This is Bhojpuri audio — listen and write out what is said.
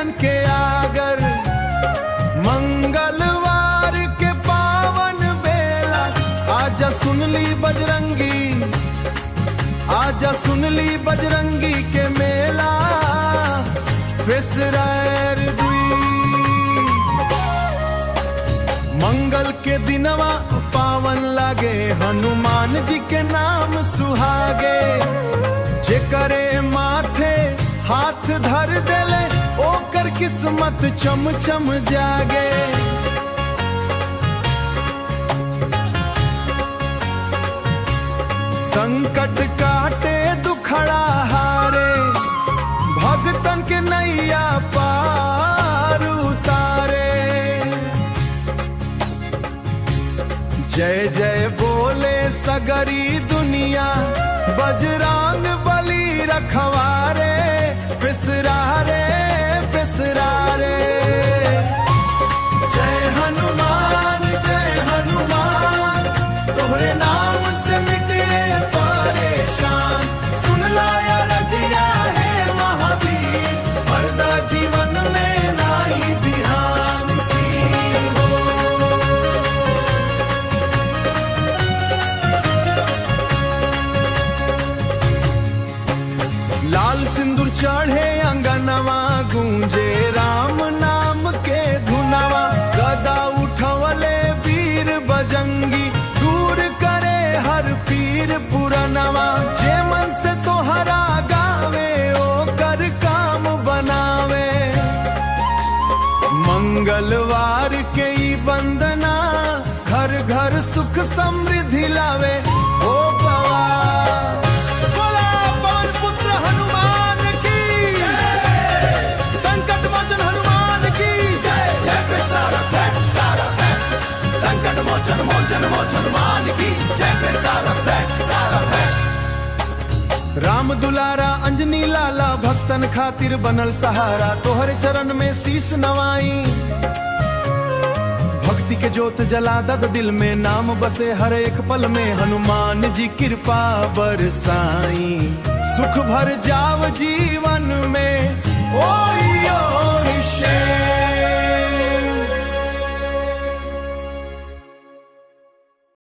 भक्तन के आगर। मंगलवार के पावन बेला आजा सुन ली बजरंगी, आजा सुन ली बजरंगी के मेला। फेसरायर दुई मंगल के दिनवा पावन लागे, हनुमान जी के नाम सुहागे। जे करे माथे हाथ धर देले ओकर किस्मत चम चम जागे। संकट काटे दुखड़ा हारे, भगतन के नैया पार उतारे। जय जय बोले सगरी दुनिया, बजरंग बली रखवारे। फिसरारे फिसरारे, जय हनुमान तोहरे नाम से मिटे परेशान। सुन लाया रजिया है महावीर, वरदा जीवन में नाई बिहान की हो। लाल सिंदूर चढ़े अंगनवा, गूंजे राम नाम के धुनवा। गदा उठवले वीर बजंगी, दूर करे हर पीर पुरनवा। जे मन से तोहरा गावे ओ कर काम बनावे। मंगलवार के ई वंदना, घर घर सुख समृद्धि लावे। ओ बाबा बोला पवन पुत्र हनुमान की, संकट मोचन हनुमान की जय। जय पे सारा फ्लैट संकट मोचन मोचन मोचन हनुमान की जय पे सारा फ्लैट। राम दुलारा अंजनी लाला, भक्तन खातिर बनल सहारा। तोहरे चरण में शीश नवाई, भक्ति के जोत जला दद दिल में। नाम बसे हर एक पल में, हनुमान जी कृपा बरसाई। सुख भर जाव जीवन में, ओई ओई शेर।